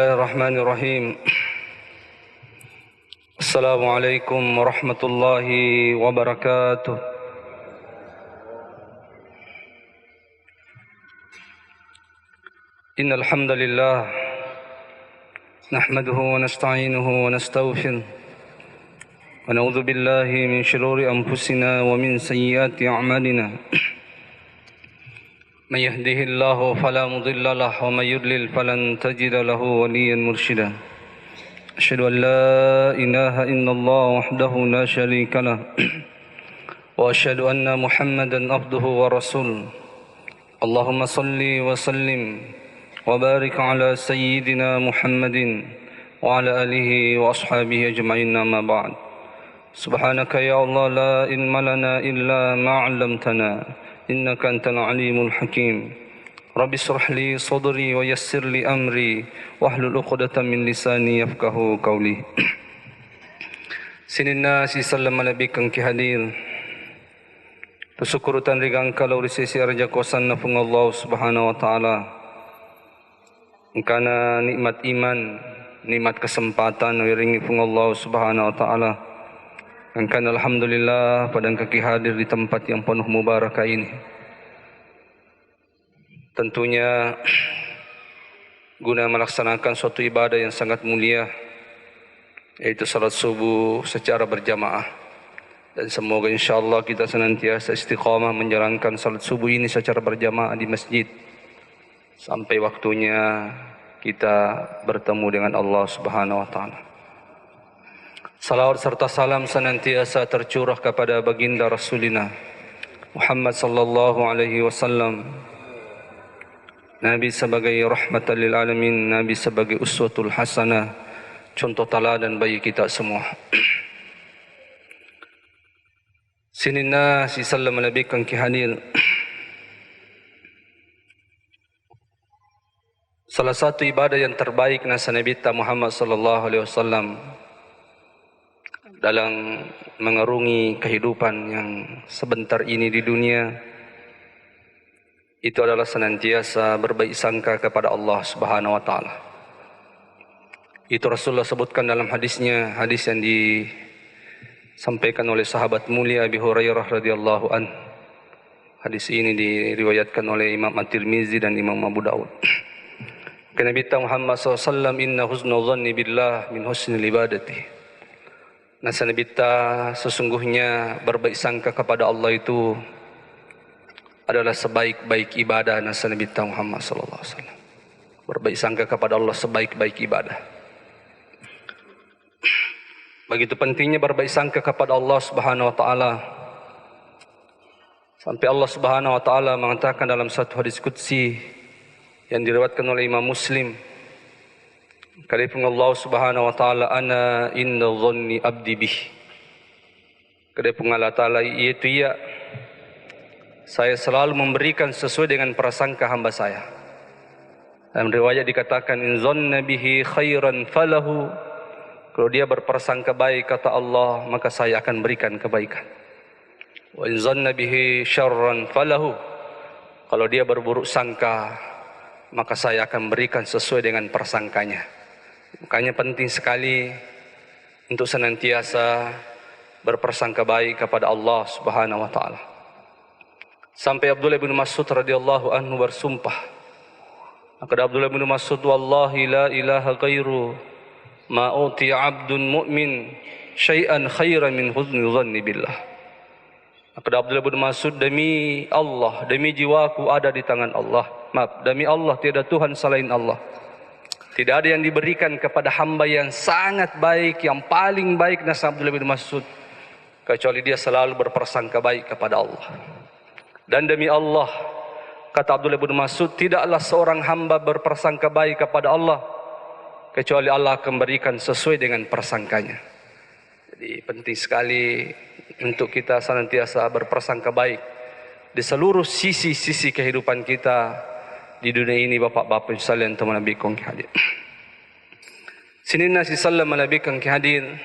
الله الرحمن الرحيم. السلام عليكم ورحمة الله وبركاته. إن الحمد لله نحمده ونستعينه ونستغفره ونعوذ بالله من شرور أنفسنا ومن سيئات أعمالنا. من يهده الله فلا مضل له ومن يضلل فلن تجد له وليا مرشدا. أشهد أن لا إله إلا الله وحده لا شريك له وأشهد أن محمدا عبده ورسوله. اللهم صل وسلم وبارك على سيدنا محمد وعلى آله وأصحابه أجمعين. أما بعد. سبحانك يا الله لا علم لنا إلا ما علمتنا إنك أنت العليم الحكيم. رب اشرح لي صدري ويسر لي أمري واحلل عقدة من لساني يفقهوا قولي. Sinina si sallam malabikang kihadir. Tusukurutan rigang kalau risisi arja kosan na pung Allah subhanahu wa ta'ala. Karena nikmat iman, nikmat kesempatan wiringi pung Allah subhanahu wa ta'ala. Angkan alhamdulillah pada kaki hadir di tempat yang penuh mubarakah ini. Tentunya guna melaksanakan suatu ibadah yang sangat mulia, yaitu salat subuh secara berjamaah. Dan semoga insyaAllah kita senantiasa istiqamah menjalankan salat subuh ini secara berjamaah di masjid sampai waktunya kita bertemu dengan Allah subhanahu wa ta'ala. Salawat serta salam senantiasa tercurah kepada baginda Rasulina Muhammad sallallahu alaihi wasallam, Nabi sebagai rahmatan lil alamin, Nabi sebagai uswatul hasanah, contoh teladan bagi kita semua. Sinina si sallam alabikan kihadir. Salah satu ibadah yang terbaik nasa Nabi Muhammad sallallahu alaihi wasallam dalam mengarungi kehidupan yang sebentar ini di dunia, itu adalah senantiasa berbaik sangka kepada Allah subhanahu wa ta'ala. Itu Rasulullah sebutkan dalam hadisnya, hadis yang disampaikan oleh sahabat mulia Abi Hurairah radhiyallahu an. Hadis ini diriwayatkan oleh Imam At-Tirmizi dan Imam Abu Daud. Nabi Muhammad SAW, inna husnul dhanni billah min husnil ibadati. Nasa Nabi sesungguhnya berbaik sangka kepada Allah itu adalah sebaik-baik ibadah. Nasa Nabi Muhammad SAW, berbaik sangka kepada Allah sebaik-baik ibadah. Begitu pentingnya berbaik sangka kepada Allah subhanahu wa ta'ala, sampai Allah subhanahu wa ta'ala mengatakan dalam satu hadis qudsi yang diriwayatkan oleh Imam Muslim, kalipun Allah subhanahu wa ta'ala, ana inna dhanni abdi bih. Kalipun Allah ta'ala, yaitu ya, saya selalu memberikan sesuai dengan prasangka hamba saya. Dalam riwayat dikatakan, in dhanna bihi khairan falahu. Kalau dia berprasangka baik, kata Allah, maka saya akan berikan kebaikan. Wa in dhanna bihi syarran falahu. Kalau dia berburuk sangka, maka saya akan berikan sesuai dengan prasangkanya. Makanya penting sekali untuk senantiasa berprasangka baik kepada Allah subhanahu wa ta'ala. Sampai Abdullah bin Mas'ud radhiyallahu anhu bersumpah. Maka Abdullah bin Mas'ud, wallahi la ilaha ghairu ma uti abdun mu'min syai'an khairan min husni dhanni billah. Maka Abdullah bin Mas'ud, demi Allah, demi jiwaku ada di tangan Allah. Maaf, demi Allah tiada Tuhan selain Allah. Tidak ada yang diberikan kepada hamba yang sangat baik, yang paling baik, nasa Abdullah bin Mas'ud, kecuali dia selalu berprasangka baik kepada Allah. Dan demi Allah, kata Abdullah bin Mas'ud, tidaklah seorang hamba berprasangka baik kepada Allah kecuali Allah akan berikan sesuai dengan prasangkanya. Jadi penting sekali untuk kita senantiasa berprasangka baik di seluruh sisi-sisi kehidupan kita di dunia ini. Bapak-bapak sekalian, teman Nabi kong hadir. Sinina si sallam Nabi kong hadir.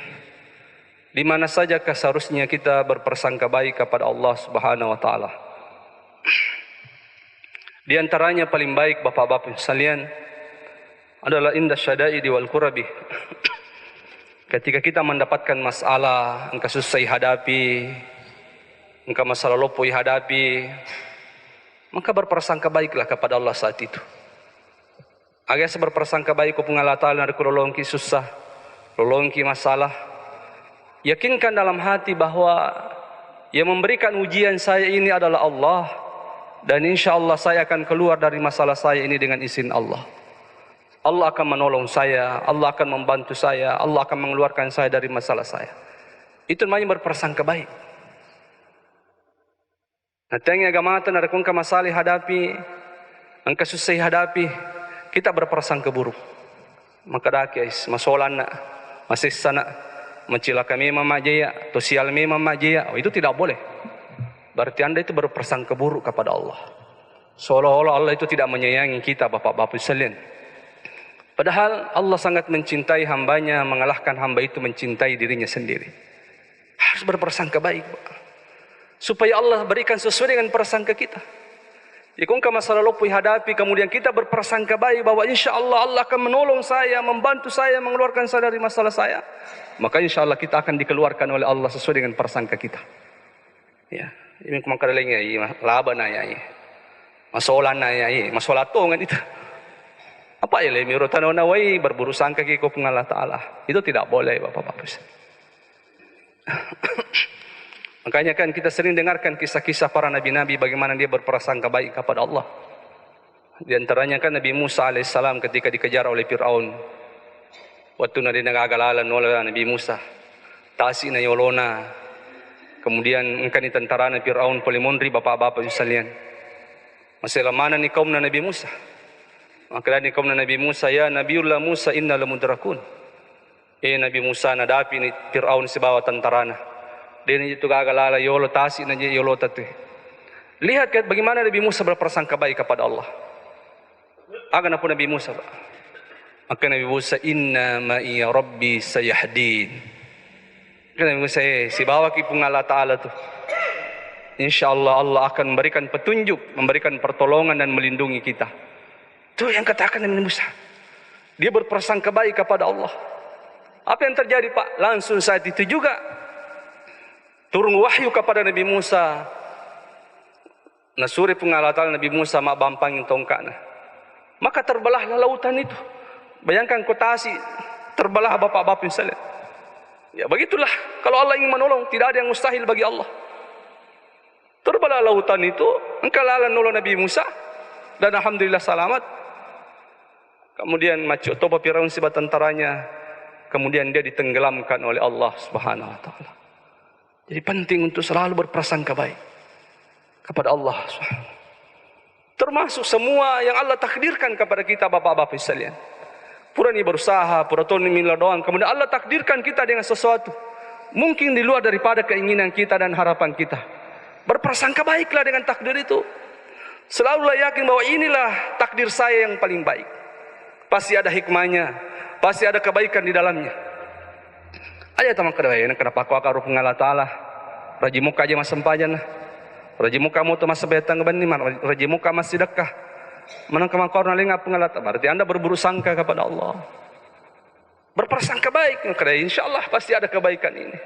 Di mana sajakah seharusnya kita berprasangka baik kepada Allah subhanahu wa ta'ala? Di antaranya paling baik, bapak-bapak sekalian, adalah indah syadaidi wal kurabi. Ketika kita mendapatkan masalah, engkau susah hadapi, engkau masalah lopoi hadapi, maka berprasangka baiklah kepada Allah saat itu. Agar berprasangka baik kepada Allah Ta'ala dari lolongki susah, lolongki masalah. Yakinkan dalam hati bahwa yang memberikan ujian saya ini adalah Allah. Dan insya Allah saya akan keluar dari masalah saya ini dengan izin Allah. Allah akan menolong saya, Allah akan membantu saya, Allah akan mengeluarkan saya dari masalah saya. Itu namanya berprasangka baik. Natanya gamatan ada kung masalah hadapi, angka susah hadapi, kita berprasangka buruk. Maka dakis masolan na, masih sana, mencilaka memang majaya, sosial memang majaya, itu tidak boleh. Berarti Anda itu berprasangka buruk kepada Allah. Seolah-olah Allah itu tidak menyayangi kita, bapak-bapak sekalian. Padahal Allah sangat mencintai hambanya, mengalahkan hamba itu mencintai dirinya sendiri. Harus berprasangka baik, supaya Allah berikan sesuai dengan prasangka kita. Jika masalah lopui hadapi, kemudian kita berprasangka baik bahwa insya Allah Allah akan menolong saya, membantu saya, mengeluarkan saya dari masalah saya, maka insya Allah kita akan dikeluarkan oleh Allah sesuai dengan prasangka kita. Ya, ini kumakadalingnya, laban na ya, masolan na ya, masolatongan itu. Apa ya le mirutan nawai berburu sangka kiko Allah Ta'ala. Itu tidak boleh bapak-bapak. Makanya kan kita sering dengarkan kisah-kisah para nabi-nabi bagaimana dia berprasangka baik kepada Allah. Di antaranya kan Nabi Musa alaihissalam ketika dikejar oleh Fir'aun. Waktu nadi nagagalalan oleh Nabi Musa. Tasi na yolona. Kemudian engkau ni tentara na Fir'aun polimonri bapak-bapak sekalian. Masih lamana ni kaum na Nabi Musa. Maka ni kaum na Nabi Musa, ya Nabiullah Musa inna lamudrakun. Nabi Musa nadapi ni Fir'aun si bawah tentara na. Dia ni itu gagalala yolo tasi na yolo tatu. Lihat bagaimana Nabi Musa berprasangka baik kepada Allah. Agan apa Nabi Musa? Maka Nabi Musa inna ma'i rabbi sayahdin. Nabi Musa si bawah kipung Allah Ta'ala tu. InsyaAllah Allah akan memberikan petunjuk, memberikan pertolongan dan melindungi kita. Itu yang katakan Nabi Musa. Dia berprasangka baik kepada Allah. Apa yang terjadi Pak? Langsung saat itu juga turun wahyu kepada Nabi Musa. Nasuri pengalatan Nabi Musa mak bampangin tongkatnya. Maka terbelahlah lautan itu. Bayangkan kotasi terbelah bapak-bapak sekalian. Ya begitulah kalau Allah ingin menolong, tidak ada yang mustahil bagi Allah. Terbelah lautan itu, engkau lalan nolong Nabi Musa dan alhamdulillah selamat. Kemudian macu topa Firaun si tentaranya, kemudian dia ditenggelamkan oleh Allah Subhanahu wa taala. Jadi penting untuk selalu berprasangka baik kepada Allah Subhanahu. Termasuk semua yang Allah takdirkan kepada kita bapak-bapak sekalian. Pura ni berusaha, pura tu ni minta doang, kemudian Allah takdirkan kita dengan sesuatu mungkin di luar daripada keinginan kita dan harapan kita. Berprasangka baiklah dengan takdir itu. Selalulah yakin bahwa inilah takdir saya yang paling baik. Pasti ada hikmahnya, pasti ada kebaikan di dalamnya. Aja teman kedai, kenapa aku akan rupa Allah Ta'ala? Raji muka aja mas sempajan lah. Raji muka mu tu mas sebetang keban ni, raji muka mas sedekah. Menang kemakor naling apa ngalata? Berarti anda berburu sangka kepada Allah. Berprasangka baik kedai, insya Allah pasti ada kebaikan ini.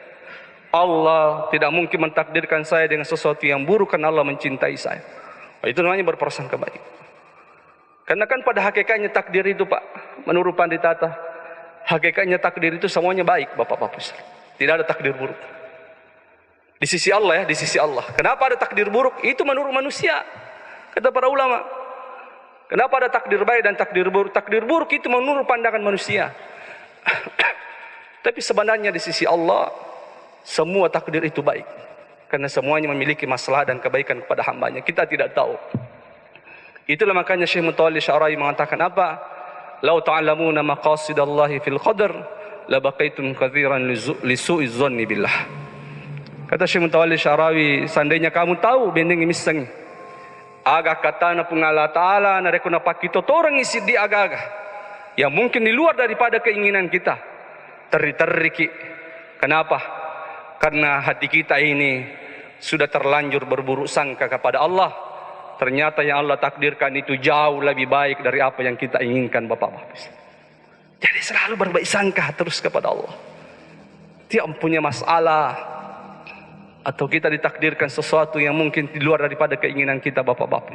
Allah tidak mungkin mentakdirkan saya dengan sesuatu yang buruk karena Allah mencintai saya. Itu namanya berprasangka baik. Karena kan pada hakikatnya takdir itu Pak, menurut Panditata, hakikatnya takdir itu semuanya baik bapak-bapak. Tidak ada takdir buruk. Di sisi Allah ya, di sisi Allah. Kenapa ada takdir buruk? Itu menurut manusia. Kata para ulama. Kenapa ada takdir baik dan takdir buruk? Takdir buruk itu menurut pandangan manusia. Tapi sebenarnya di sisi Allah, semua takdir itu baik. Karena semuanya memiliki masalah dan kebaikan kepada hambanya. Kita tidak tahu. Itulah makanya Syekh Mutawalli Sya'rawi mengatakan apa? Lau ta'lamuna maqasidallahi fil qadar la baqaitum katsiran lisu'iz zanni billah. Kata Syekh Mutawalli Sya'rawi, seandainya kamu tahu bendeng misang aga kata na pungala ta'ala na rekuna pakito torang isi di aga-aga yang mungkin di luar daripada keinginan kita. Terri-terriki. Kenapa? Karena hati kita ini sudah terlanjur berburuk sangka kepada Allah. Ternyata yang Allah takdirkan itu jauh lebih baik dari apa yang kita inginkan bapak-bapak. selalu berbaik sangka terus kepada Allah. Tiap punya masalah atau kita ditakdirkan sesuatu yang mungkin di luar daripada keinginan kita, bapak-bapak,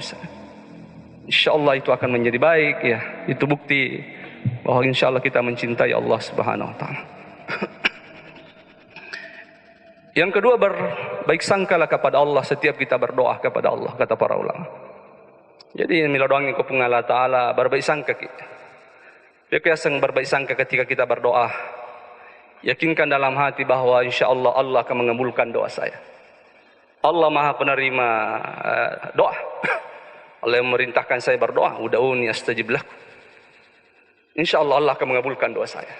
insyaallah itu akan menjadi baik ya. Itu bukti bahwa insyaallah kita mencintai Allah Subhanahu wa taala. Yang kedua, berbaik sangkalah kepada Allah setiap kita berdoa kepada Allah, kata para ulama. Jadi mila doang ko pung Allah taala berbaik sangka kita. Ya yang berbaik sangka ketika kita berdoa. Yakinkan dalam hati bahwa insyaallah Allah akan mengabulkan doa saya. Allah Maha penerima doa. Allah yang memerintahkan saya berdoa, ud'uni astajib lakum. Insyaallah Allah akan mengabulkan doa saya.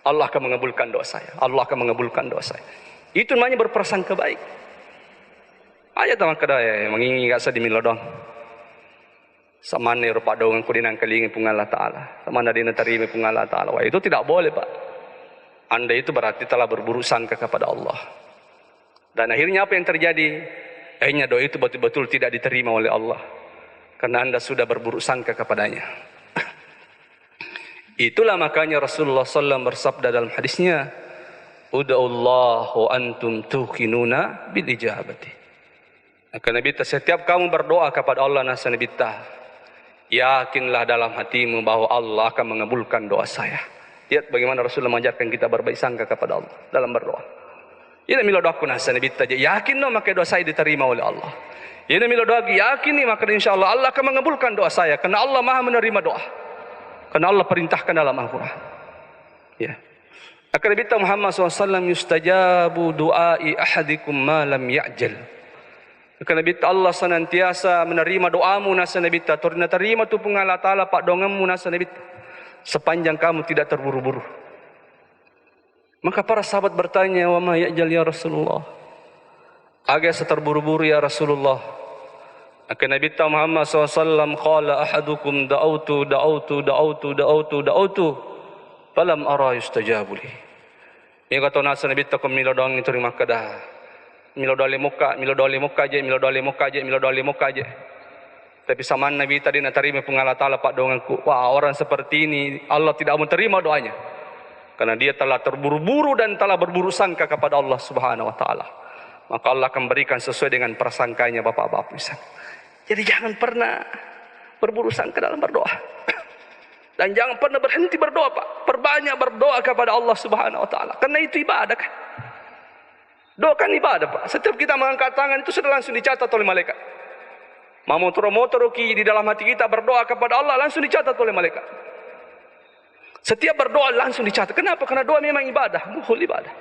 Allah akan mengabulkan doa saya. Allah akan mengabulkan doa saya. Itu namanya berprasangka baik. Aja tamak kada ya mengingi gak sedih mila doang. Samane rupa dongan ko dinang kalingi pung Allah taala. Samana dina tarime pung Allah taala. Wah, itu tidak boleh, Pak. Anda itu berarti telah berburuk sangka kepada Allah. Dan akhirnya apa yang terjadi? Akhirnya doa itu betul-betul tidak diterima oleh Allah. Karena Anda sudah berburuk sangka kepadanya. Itulah makanya Rasulullah SAW bersabda dalam hadisnya, Uda'ullah wa antum tuqinuna bil ijabati. Maka Nabi, setiap kamu berdoa kepada Allah nasa Nabi, yakinlah dalam hatimu bahwa Allah akan mengabulkan doa saya. Lihat bagaimana Rasulullah mengajarkan kita berbaik sangka kepada Allah dalam berdoa. Ini mila doaku nasa Nabi, yakin no maka doa saya diterima oleh Allah. Ini mila doa yakin nih maka insyaallah Allah akan mengabulkan doa saya. Karena Allah Maha menerima doa. Karena Allah perintahkan dalam Al-Quran. Ya. Akan Nabi Muhammad SAW yustajabu du'ai ahadikum ma lam ya'jal. Akan Nabi Allah senantiasa menerima doamu nasa Nabi. Turna terima tu pun Allah Ta'ala pak dongamu nasa Nabi. Sepanjang kamu tidak terburu-buru. Maka para sahabat bertanya, wa ma ya'jal ya Rasulullah. Agak seterburu-buru ya Rasulullah. Maka Nabi Muhammad SAW qala ahadukum da'autu falam ara yustajabu li. Ini kata nasa Nabi takum mila doang itu terima kada. Mila doa le muka aja. Tapi sama Nabi tadi nak terima pengalat Allah pak donganku. Wah, orang seperti ini Allah tidak mau terima doanya. Karena dia telah terburu-buru dan telah berburuk sangka kepada Allah Subhanahu wa taala. Maka Allah akan berikan sesuai dengan prasangkanya, bapak-bapak. Jadi jangan pernah berburuk sangka dalam berdoa. Dan jangan pernah berhenti berdoa, Pak. Perbanyak berdoa kepada Allah Subhanahu wa taala. Karena itu ibadah kan. Doa kan ibadah, Pak. Setiap kita mengangkat tangan itu sudah langsung dicatat oleh malaikat. Motor di dalam hati kita berdoa kepada Allah langsung dicatat oleh malaikat. Setiap berdoa langsung dicatat. Kenapa? Karena doa memang ibadah, muhul ibadah.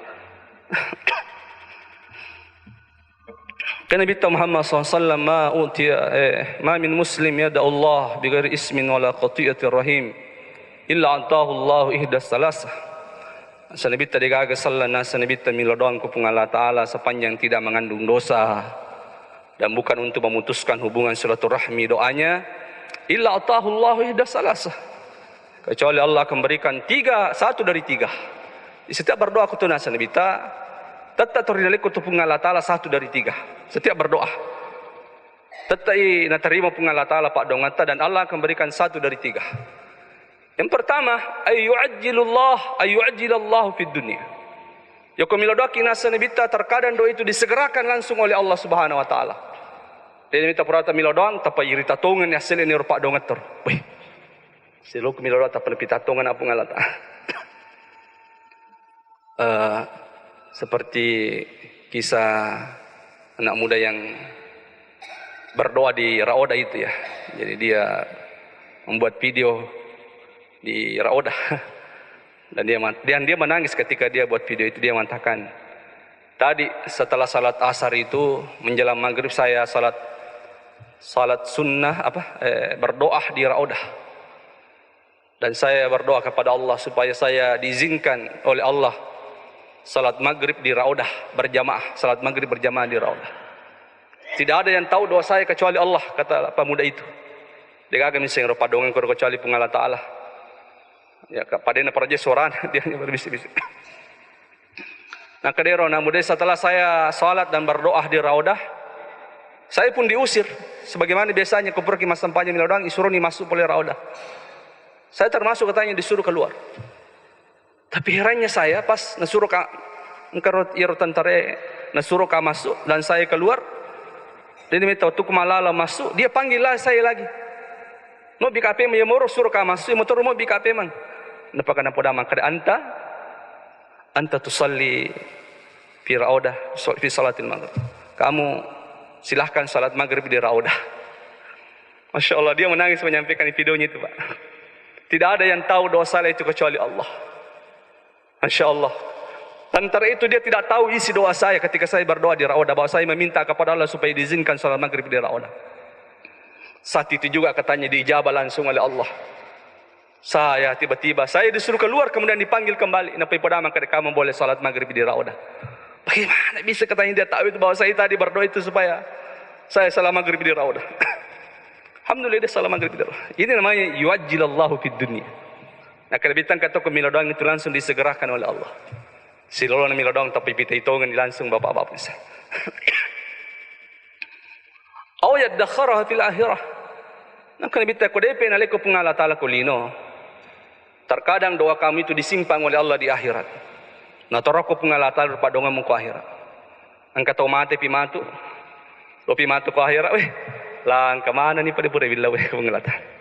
Karena Nabi Muhammad SAW ma min muslim yada Allah bighairi ismin wala qati'atir rahim illa antahu Allah ihdas salasah. Nabi tadi gaga sallallahu Nabi milodon ku Allah Ta'ala sepanjang tidak mengandung dosa dan bukan untuk memutuskan hubungan silaturahmi doanya, illa atahu Allahu ihdas salasah, kecuali Allah akan berikan satu dari tiga. Di setiap berdoa aku tunas Nabi tetap terdaliku tu Allah Ta'ala satu dari tiga. Setiap berdoa tetap terima Allah Ta'ala pak dongata dan Allah akan berikan satu dari tiga. Yang pertama, ayyu'ajjilallahu fid dunya. Ya kumila doa kinasa Nabi terkadang doa itu disegerakan langsung oleh Allah Subhanahu wa taala. Dan minta perata mila doang tapa irita tongan ya sel ini rupa dongat ter. Weh. Selo kumila doa tapa pita tongan apa ngalata. Seperti kisah anak muda yang berdoa di Raoda itu ya. Jadi dia membuat video di Raoda dan dia menangis ketika dia buat video itu. Dia mengatakan, tadi setelah salat asar itu menjelang maghrib saya salat sunnah berdoa di Raoda, dan saya berdoa kepada Allah supaya saya diizinkan oleh Allah salat maghrib di Raoda berjamaah, salat maghrib berjamaah di Raoda. Tidak ada yang tahu doa saya kecuali Allah, kata pemuda itu. Dia agak miseng rupa dongan kecuali pengalat Allah. Ya, padahal praja soran dia berbisik-bisik. Nah, kadero muda setelah saya salat dan berdoa di Raodah, saya pun diusir. Sebagaimana biasanya ku pergi mas sampahnya milodang, disuruh nih masuk oleh Raodah. Saya termasuk katanya disuruh keluar. Tapi herannya saya pas nasuruh ka engkarot irotan tare nasuruh ka masuk dan saya keluar. Dia minta tu kumalala masuk, dia panggil lah saya lagi. No BKP me moro suruh ka masuk, motor mo BKP man. Napaka na poda man kada anta tusalli fi raudah fi salatil maghrib. Kamu silahkan salat maghrib di raudah. Masya Allah, dia menangis menyampaikan di videonya itu, Pak. Tidak ada yang tahu dosa itu kecuali Allah. Masya Allah. Antara itu dia tidak tahu isi doa saya ketika saya berdoa di raudah, bahwa saya meminta kepada Allah supaya diizinkan salat maghrib di raudah. Saat itu juga katanya diijabah langsung oleh Allah. Saya tiba-tiba saya disuruh keluar kemudian dipanggil kembali. Napai pada maka kamu boleh salat maghrib di raudah. Bagaimana bisa katanya dia tahu itu bahwa saya tadi berdoa itu supaya saya salat maghrib di raudah. Alhamdulillah dia salat maghrib di raudah. Ini namanya yuajjilallahu fid dunya. Nah, kerebitan kata ko milodong itu langsung disegerakan oleh Allah. Silolo na milodong tapi pita itongan langsung bapak-bapak bisa. Aw yaddakharaha fil akhirah. Nah, kerebitan ko depe na leko pungala taala ko lino. Terkadang doa kami itu disimpan oleh Allah di akhirat. Nah, toroko pungala taala rupa donga mo ko akhirat. Ang katomate pimatu. Lo pimatu ko akhirat. Weh, lang kemana nih pada pura bila weh pengelatan.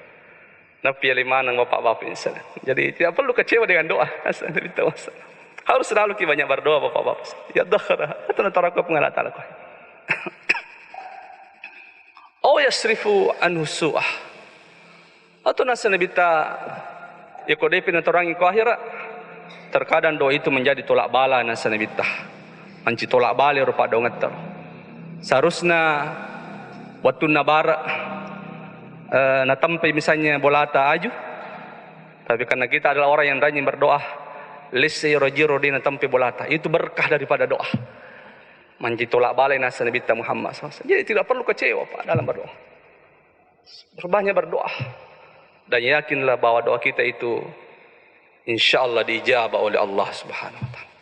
Nabi aliman ng bapak-bapak insan. Jadi tidak perlu kecewa dengan doa. Harus selalu kita banyak berdoa bapak-bapak. Ya dakhara. Atau nataraku pengalatan aku. Oh yasrifu anhu su'ah. Atau nasa nabita. Ya kodepi natorangi ko akhirat. Terkadang doa itu menjadi tolak bala nasa nabita. Manci tolak bala rupa dongat. Seharusnya waktu nabara. Natampai misalnya bolata aju, tapi karena kita adalah orang yang rajin berdoa, lisi rojiro di natampai bolata, itu berkah daripada doa. Manji tolak balai nasa Nabi Muhammad SAW. Jadi tidak perlu kecewa Pak dalam berdoa. Berbanyak berdoa dan yakinlah bahwa doa kita itu insya Allah diijabah oleh Allah Subhanahu Wa Taala.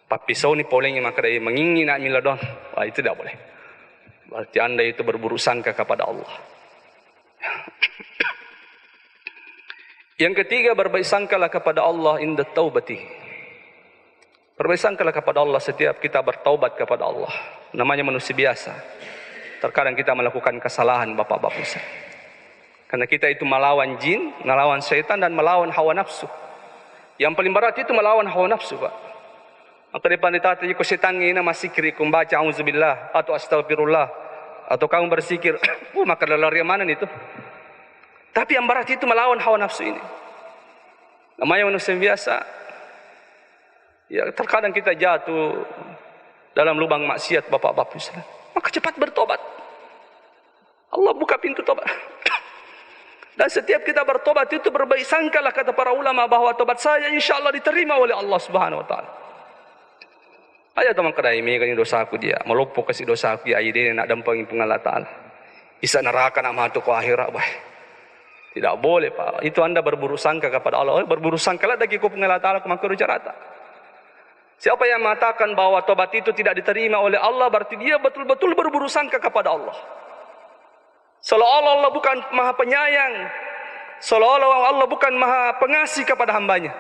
Tapi pisau ni polengnya maka dia menginginkan mila doang, wah itu tidak boleh. Berarti anda itu berburuk sangka kepada Allah. Yang ketiga, berbaik sangkalah kepada Allah inda taubati. Berbaik sangkalah kepada Allah setiap kita bertaubat kepada Allah. Namanya manusia biasa. Terkadang kita melakukan kesalahan bapak-bapak. Karena kita itu melawan jin, melawan syaitan dan melawan hawa nafsu. Yang paling berat itu melawan hawa nafsu, Pak. Maka depan ditata jika setan ini masih kiri kumbaca auzubillah atau astagfirullah atau kamu bersikir, maka lari mana itu? Tapi yang berat itu melawan hawa nafsu ini. Namanya manusia biasa. Ya, terkadang kita jatuh dalam lubang maksiat bapak-bapak. Maka cepat bertobat. Allah buka pintu tobat. Dan setiap kita bertobat itu berbaik sangkalah kata para ulama bahwa tobat saya insya Allah diterima oleh Allah Subhanahu Wa Taala. Ayo teman kedai ini kan dosa aku dia, melupuh kasih dosa aku ya ide nak dampangin pengalat Allah. Isa neraka nak masuk ke akhirat bah. Tidak boleh Pak. Itu anda berburu sangka kepada Allah. Berburu sangkalah dagi ku pengalat Allah ku makruh jarata. Siapa yang mengatakan bahwa tobat itu tidak diterima oleh Allah berarti dia betul-betul berburu sangka kepada Allah. Seolah-olah Allah bukan Maha Penyayang. Seolah-olah Allah bukan Maha Pengasih kepada hambanya.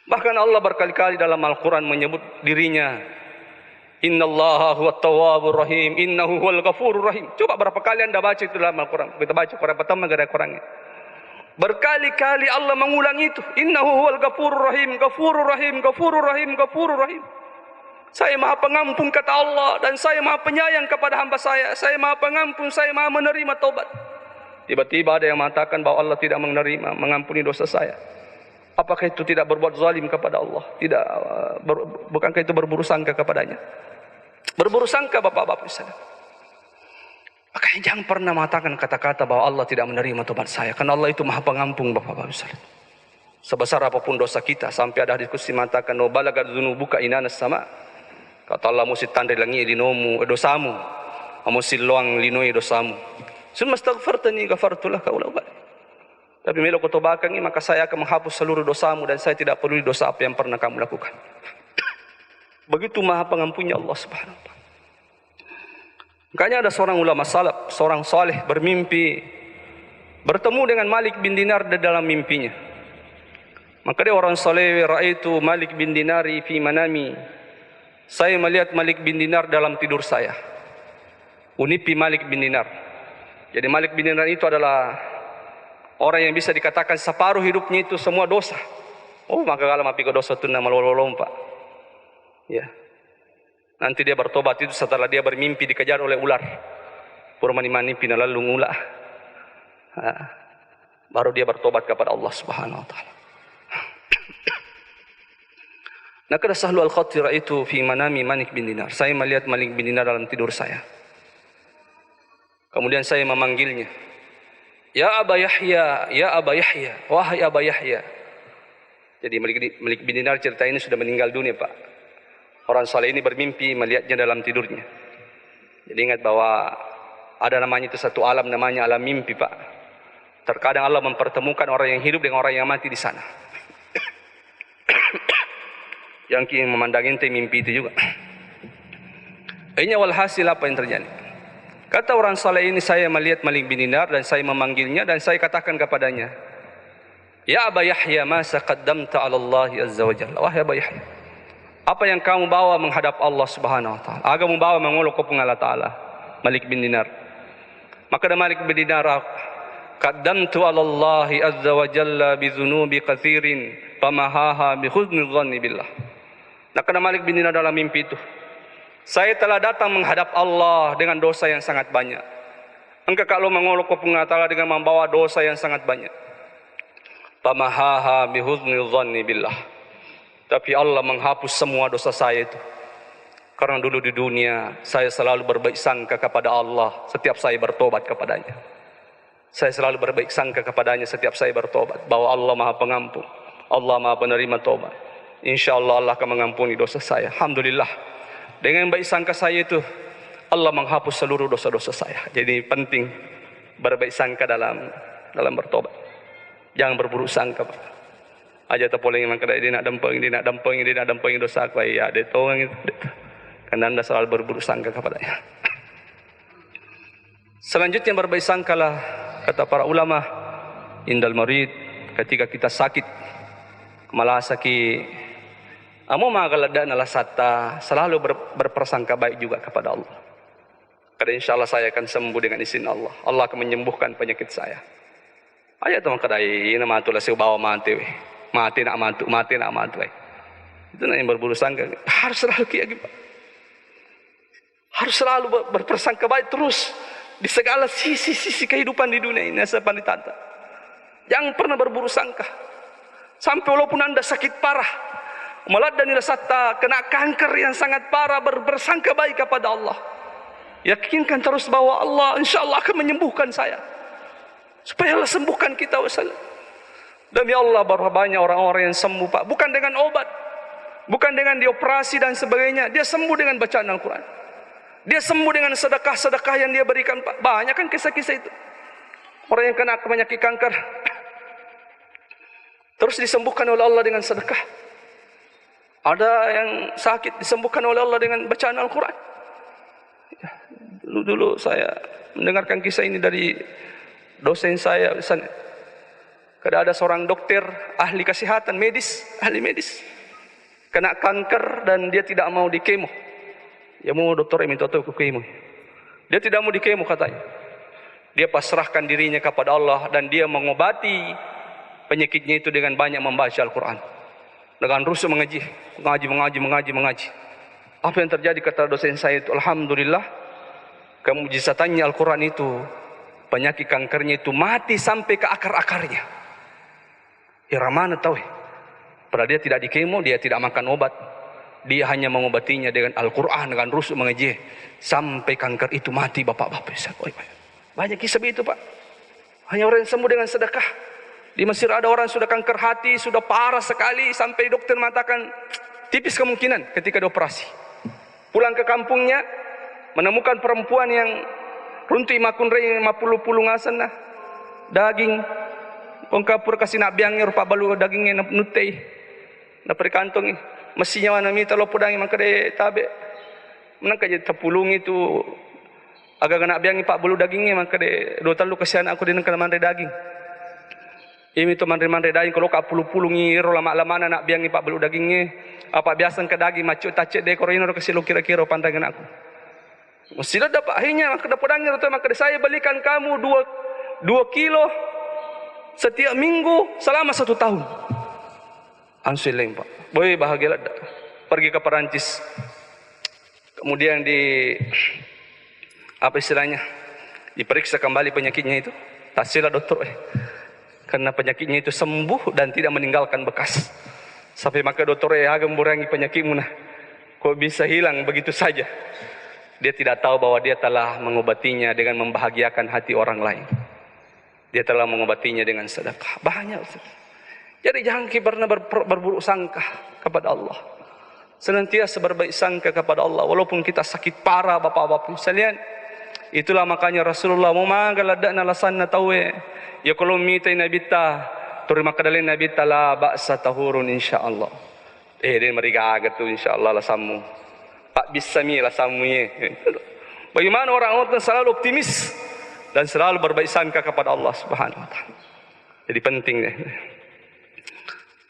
Bahkan Allah berkali-kali dalam Al-Quran menyebut dirinya, Innallaha huwa tawwabur rahim, innahu huwal ghafurur rahim. Coba berapa kali anda baca itu dalam Al-Quran? Kita baca Quran pertama gak ada Qurannya. Berkali-kali Allah mengulang itu, Innahu huwal ghafurur rahim, ghafurur rahim, ghafurur rahim, ghafurur rahim. Saya Maha Pengampun kata Allah dan saya Maha Penyayang kepada hamba saya. Saya Maha Pengampun, saya Maha menerima taubat. Tiba-tiba ada yang mengatakan bahwa Allah tidak menerima, mengampuni dosa saya. Apakah itu tidak berbuat zalim kepada Allah? Tidak, bukankah itu berburu sangka kepadanya? Berburu sangka bapak-bapak saudara. Makanya jangan pernah mengatakan kata-kata bahwa Allah tidak menerima taubat saya. Karena Allah itu Maha Pengampun bapak-bapak saudara. Sebesar apapun dosa kita, sampai ada diskusi mengatakan no balagat dzunubuka inanas sama. Kata Allah mesti tandai langi dinomu dosamu. Mesti luang linoi dosamu. Summa astaghfartani ghafartulah ka ulama. Tapi melo kotobakan ini maka saya akan menghapus seluruh dosamu dan saya tidak peduli dosa apa yang pernah kamu lakukan. Begitu Maha Pengampunnya Allah Subhanahu wa taala. Makanya ada seorang ulama salaf, seorang saleh bermimpi bertemu dengan Malik bin Dinar di dalam mimpinya. Maka dia orang saleh, raaitu Malik bin Dinari fi manami. Saya melihat Malik bin Dinar dalam tidur saya. Unipi Malik bin Dinar. Jadi Malik bin Dinar itu adalah orang yang bisa dikatakan separuh hidupnya itu semua dosa. Oh, maka kalau mapi ke dosa itu nama lompa. Ya. Nanti dia bertobat itu setelah dia bermimpi dikejar oleh ular. Purmani-mani pinalalu ngula. Baru dia bertobat kepada Allah Subhanahu wa taala. Nah, kada Sahlu al-Khatri itu fi manami Malik bin Dinar. Saya melihat Malik bin Dinar dalam tidur saya. Kemudian saya memanggilnya. Ya Aba Yahya, ya Aba Yahya, wahai Aba Yahya. Jadi Malik bin Dinar cerita ini sudah meninggal dunia, Pak. Orang saleh ini bermimpi melihatnya dalam tidurnya. Jadi ingat bahwa ada namanya itu satu alam, namanya alam mimpi, Pak. Terkadang Allah mempertemukan orang yang hidup dengan orang yang mati di sana. Yang ingin memandang ente mimpi itu juga. Ini walhasil apa yang terjadi? Kata orang saleh ini, saya melihat Malik bin Dinar dan saya memanggilnya dan saya katakan kepadanya, Ya Aba Yahya, masa qaddamta ala Allah azza wa jalla. Wahai Aba Yahya, apa yang kamu bawa menghadap Allah Subhanahu wa taala? Agak membawa menguluk ke Allah taala. Malik bin Dinar. Maka Malik bin Dinar, qaddamtu ala Allah azza wa jalla bi dzunubi katsirin famahaha bi husni dhanni billah. Nah, kena Malik bin Dinar dalam mimpi itu, saya telah datang menghadap Allah dengan dosa yang sangat banyak. Engkau kalau mengolok ke Allah Ta'ala dengan membawa dosa yang sangat banyak. Famahaha bihuzni dhanni billah. Tapi Allah menghapus semua dosa saya itu. Karena dulu di dunia saya selalu berbaik sangka kepada Allah setiap saya bertobat kepadanya. Saya selalu berbaik sangka kepadanya setiap saya bertobat, bahwa Allah Maha Pengampun, Allah Maha Penerima tobat. InsyaAllah Allah akan mengampuni dosa saya. Alhamdulillah. Dengan baik sangka saya itu, Allah menghapus seluruh dosa-dosa saya. Jadi penting berbaik sangka dalam bertobat. Jangan berburuk sangka, Pak. Aja terpoleng memang kada dia nak dempeng dosa aku ya dia tahu itu. Karena Anda selalu berburuk sangka kepadanya. Selanjutnya berbaik sangkalah, kata para ulama, indal marid, ketika kita sakit, malasaki, amo magalada nalasata, selalu berprasangka baik juga kepada Allah. Karena insyaallah saya akan sembuh dengan izin Allah. Allah akan menyembuhkan penyakit saya. Ayo teman kadai nama atulah saya bawa mati weh. Mati nak mantu weh. Itu yang berburuk sangka. Harus selalu kiai, Pak. Harus selalu berprasangka baik terus di segala sisi kehidupan di dunia ini, asal ditata. Jangan pernah berburuk sangka. Sampai walaupun Anda sakit parah, malah dan satta kena kanker yang sangat parah, bersangka baik kepada Allah. Yakinkan terus bahwa Allah insyaallah akan menyembuhkan saya. Supaya Allah sembuhkan kita wasallam. Demi Allah, berapa banyak orang-orang yang sembuh, Pak, bukan dengan obat, bukan dengan dioperasi dan sebagainya. Dia sembuh dengan bacaan Al-Quran. Dia sembuh dengan sedekah-sedekah yang dia berikan, Pak. Banyak kan kisah-kisah itu. Orang yang kena penyakit kanker terus disembuhkan oleh Allah dengan sedekah. Ada yang sakit disembuhkan oleh Allah dengan bacaan Al-Quran. Dulu saya mendengarkan kisah ini dari dosen saya di sana. Kada ada seorang dokter ahli kesehatan ahli medis kena kanker dan dia tidak mau di kemo. Ya mau dokter minta tahu ke kemo. Dia tidak mau di kemo katanya. Dia pasrahkan dirinya kepada Allah dan dia mengobati penyakitnya itu dengan banyak membaca Al-Quran. Dengan rusuh mengaji. Apa yang terjadi kata dosen saya itu, alhamdulillah, kemujizatannya Al-Quran itu, penyakit kankernya itu mati sampai ke akar-akarnya. Ya mana tahu. Padahal dia tidak dikemo, dia tidak makan obat. Dia hanya mengobatinya dengan Al-Quran, dengan rusuh mengaji. Sampai kanker itu mati, bapak-bapak. Banyak kisah itu, Pak. Hanya orang yang sembuh dengan sedekah. Di Mesir ada orang sudah kanker hati, sudah parah sekali, sampai dokter mengatakan tipis kemungkinan ketika dioperasi. Pulang ke kampungnya, menemukan perempuan yang runtuh makun rei 50 ngasan nah. Daging pengkapur kasih nak biangnya rupa balu dagingnya nutei. Na perkantong mestinya wana mita lo podang mang kade tabe. Menang kaje tepulung itu agak nak biangi pak balu dagingnya mang kade do talu kasihan aku dineng kana mandre daging. Ini tu mandri-mandri daging kalau kak pulu-pulu ngiro lama-lama nak biang ipak belu dagingnya. Apa biasa ke daging macuk tacik dekor ini kesilu kira-kira pandangan aku. Mesti dapat akhirnya ke dapur daging tu maka saya belikan kamu 2 kilo setiap minggu selama 1 tahun. Ansuileng Pak. Boy bahagialah pergi ke Perancis. Kemudian apa istilahnya? Diperiksa kembali penyakitnya itu. Hasilnya dokter karena penyakitnya itu sembuh dan tidak meninggalkan bekas. Sampai maka dokter agak mengurangi penyakitmu nah. Kok bisa hilang begitu saja? Dia tidak tahu bahwa dia telah mengobatinya dengan membahagiakan hati orang lain. Dia telah mengobatinya dengan sedekah. Banyak Ustaz. Jadi jangan pernah berburuk sangka kepada Allah. Senantiasa berbaik sangka kepada Allah. Walaupun kita sakit parah bapak-bapak sekalian. Itulah makanya Rasulullah mau manggal adakna lasanna tawe. Ya kalau minta Nabi ta, terima kadalin Nabi ta la ba'sa tahurun insyaallah. Dia mereka agak tu insyaallah lasamu. Pak bisa mi lasamu ye. Bagaimana orang-orang selalu optimis dan selalu berbaik sangka kepada Allah Subhanahu wa taala. Jadi penting deh.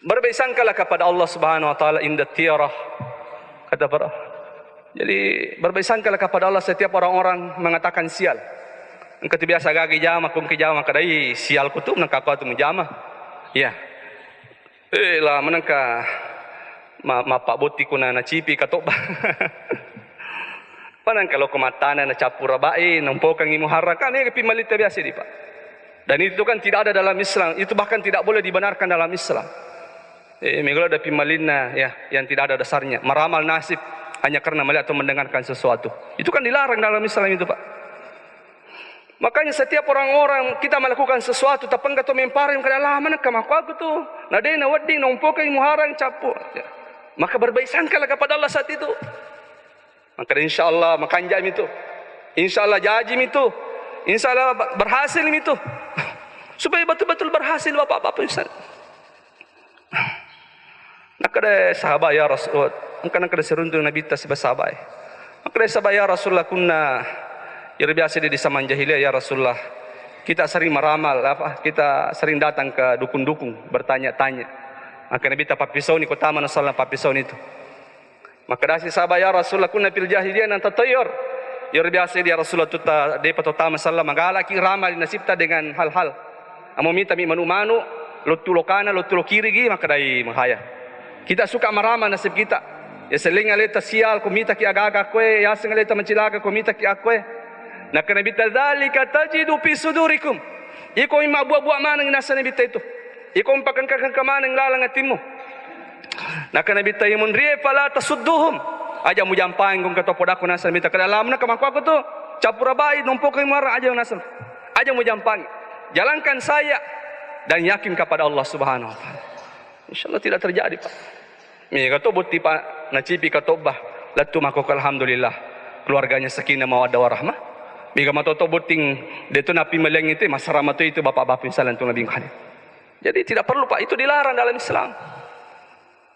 Berbaik sangkalah kepada Allah Subhanahu wa taala inda tiarah. Kata para. Jadi berbaik sangkalah kepada Allah setiap orang-orang mengatakan sial. Engkau biasa gagi jama, kung kijama kadai sial kutu menangka kau tu menjama. Ya. Lah menangka mapak boti kuna na cipi katoba. Panan kalau kematana na capura bae nampokang imu harakan ni pimalita biasa di Pak. Dan itu kan tidak ada dalam Islam, itu bahkan tidak boleh dibenarkan dalam Islam. Mengalo ada pimalina ya yang tidak ada dasarnya, meramal nasib hanya karena melihat atau mendengarkan sesuatu. Itu kan dilarang dalam Islam itu Pak. Makanya setiap orang-orang kita melakukan sesuatu tapi enggak tu memparin kada lah mana kamaku aku tu. Nadena wadi nompokai muharang capu. Maka berbaik sangkalah kepada Allah saat itu. Maka insyaallah makan jam itu. Insyaallah jajim itu. Insyaallah berhasil itu. Supaya betul-betul berhasil bapak-bapak Ustaz. Nak ada sahabat ya Rasulullah. Mungkin nak ada seruntung Nabi tas sahabat. Maka ada sahabat ya Rasulullah kunna ya biasa di zaman jahiliyah ya Rasulullah. Kita sering meramal kita sering datang ke dukun-dukun bertanya-tanya. Maka Nabi tapak pisau ni kota mana salah pisau itu. Maka dasi sahabat ya Rasulullah kunna fil jahiliyah nan tatayur. Ya biasa dia Rasulullah tu ta depa tama sallam magala ki ramal nasibta dengan hal-hal. Amo minta mi manu-manu lotu lokana lotu kiri gi maka dai mahaya. Kita suka meramal nasib kita. Ya seling aleta sial kumita ki agaga kwe ya sing aleta mencilaka kumita ki akwe. Nak Nabi tadzalika tajidu fi sudurikum. Iko ima buah-buah mana ng nasa Nabi itu. Iko mpakankang kamana ng lalang atimu. Nak Nabi tayo munriye pala tasudduhum. Aja mo jampang kung katopodako nasa Nabi kada alam na kamako ako to. Capura bayi numpok kay mara aja nasa. Aja mo jampang. Jalankan saya dan yakin kepada Allah Subhanahu wa taala. Insyaallah tidak terjadi Pak. Mi kato buti Pak nacipi katobah. Latu makok alhamdulillah. Keluarganya sakinah mawaddah warahmah. Biga matoto buting dito napi meleng itu masarama itu bapak-bapak salan tu nabi kali. Jadi tidak perlu Pak, itu dilarang dalam Islam.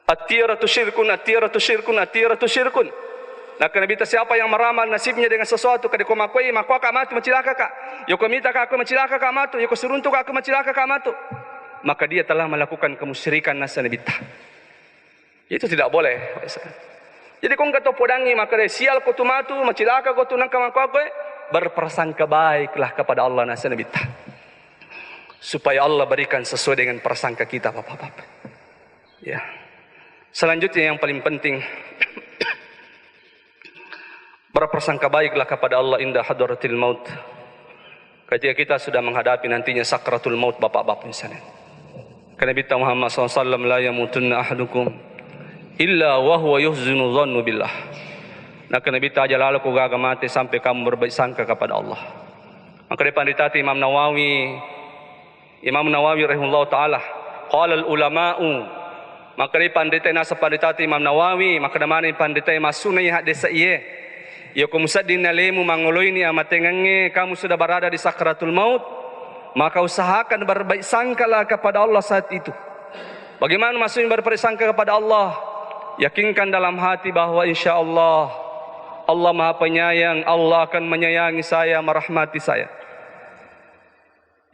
At-tiratu syirkun, at-tiratu syirkun, at-tiratu syirkun. Nah, Nabi siapa yang meramal nasibnya dengan sesuatu kada ko makoi makwa ka matu macilaka ka. Yo ko minta ka aku macilaka ka matu, yo ko suruntuk aku macilaka ka matu. Maka dia telah melakukan kemusyrikan nasa Nabi. Itu tidak boleh. Jadi kung kato podangi maka sial ko tu matu macilaka ko tu nang kamakwa ko berprasangka baiklah kepada Allah nasa Nabi supaya Allah berikan sesuai dengan prasangka kita bapak-bapak. Ya. Selanjutnya yang paling penting berprasangka baiklah kepada Allah inda hadratil maut. Ketika kita sudah menghadapi nantinya sakratul maut bapak-bapak sekalian. Karena Nabi Muhammad SAW la yamutunna ahadukum illa wa huwa yuhzinu dhannu billah. Nak Nabi aja lalu ku gaga mati sampai kamu berbaik sangka kepada Allah. Maka depan ditati Imam Nawawi rahimahullah taala qala al ulama'u maka depan ditati nasa panditati Imam Nawawi maka damani panditati masunai hadis iye ya kumusaddin alemu mangoloini amatengange kamu sudah berada di sakratul maut maka usahakan berbaik sangkalah kepada Allah saat itu. Bagaimana maksudnya berbaik sangka kepada Allah? Yakinkan dalam hati bahwa insyaallah Allah Maha Penyayang, Allah akan menyayangi saya, merahmati saya.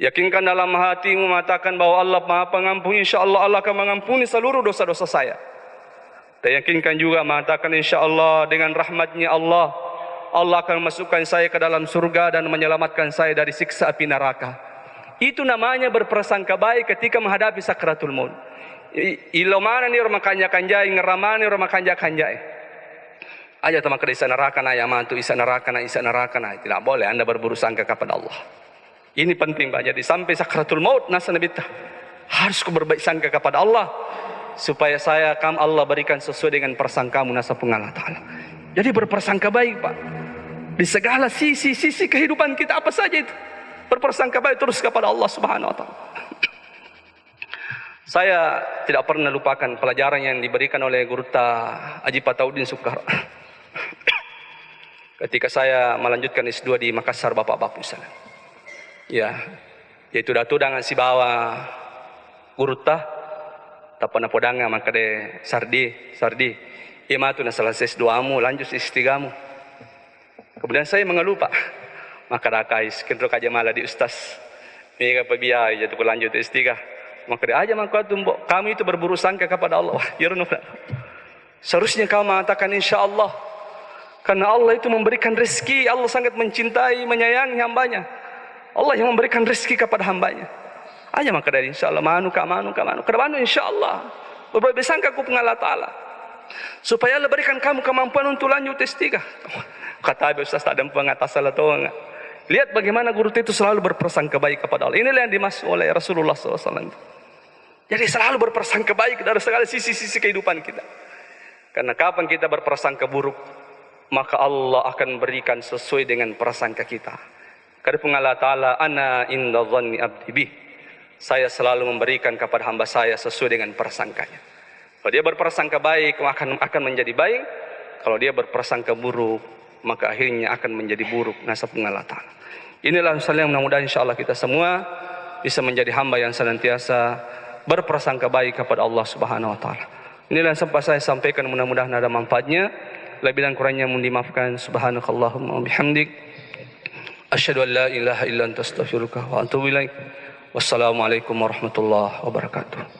Yakinkan dalam hatimu mengatakan bahwa Allah Maha Pengampun, insyaallah Allah akan mengampuni seluruh dosa-dosa saya. Dan yakinkan juga mengatakan insyaallah dengan rahmatnya Allah, Allah akan memasukkan saya ke dalam surga dan menyelamatkan saya dari siksa api neraka. Itu namanya berprasangka baik ketika menghadapi sakratul maut. Ilo mana ni orang kanjai ngeramani orang kanjai. Aja teman ke isa neraka na yamantu isa neraka na. Tidak boleh Anda berburu sangka kepada Allah. Ini penting Pak. Jadi sampai sakratul maut nasa nabita harus berbaik sangka kepada Allah supaya Allah berikan sesuai dengan persangkamu nasa Allah Ta'ala. Jadi berprasangka baik Pak. Di segala sisi kehidupan kita apa saja itu. Berprasangka baik terus kepada Allah Subhanahu Wa Ta'ala. Saya tidak pernah lupakan pelajaran yang diberikan oleh Guru Haji Pataudin Soekarno. Ketika saya melanjutkan S2 di Makassar Bapak-bapak misalnya. Ya, yaitu datu dengan si bawa Guru tapana podanga maka de sardi. Ima tu na selesai S2 mu lanjut S3 mu. Kemudian saya mengeluh Pak. Maka rakais kendro kaja malah di ustaz. Mega pabiay jatuh lanjut S3. Maka dia aja maka tumbok. Kami itu berburu sangka kepada Allah. Ya Rasulullah. Seharusnya kau mengatakan insyaallah. Karena Allah itu memberikan rezeki. Allah sangat mencintai, menyayangi hambanya. Allah yang memberikan rezeki kepada hambanya. Aja maka dari insyaallah manu. Kedamanu insyaallah. Berbaik sangka ku Allah Ta'ala. Supaya Allah berikan kamu kemampuan untuk lanjut S3. Kata Ustaz tak ada pengatasan atau enggak. Lihat bagaimana guru itu selalu berprasangka baik kepada Allah. Inilah yang dimaksud oleh Rasulullah SAW. Jadi selalu berprasangka baik dari segala sisi kehidupan kita. Karena kapan kita berprasangka buruk, maka Allah akan berikan sesuai dengan prasangka kita. Karena Allah Ta'ala, ana inda dhanni abdi bih. Saya selalu memberikan kepada hamba saya sesuai dengan prasangkanya. Kalau dia berprasangka baik, akan menjadi baik. Kalau dia berprasangka buruk, maka akhirnya akan menjadi buruk. Nasab Allah Ta'ala. Inilah misalnya mudah-mudahan insyaAllah kita semua bisa menjadi hamba yang senantiasa berprasangka baik kepada Allah Subhanahu Wa Ta'ala. Inilah yang sempat saya sampaikan, mudah-mudahan ada manfaatnya. Lebih dan kurangnya mohon dimaafkan. Subhanakallahumma wa bihamdik. Asyhadu an la ilaha illa anta astaghfiruka wa atubu ilaik. Wassalamualaikum warahmatullahi wabarakatuh.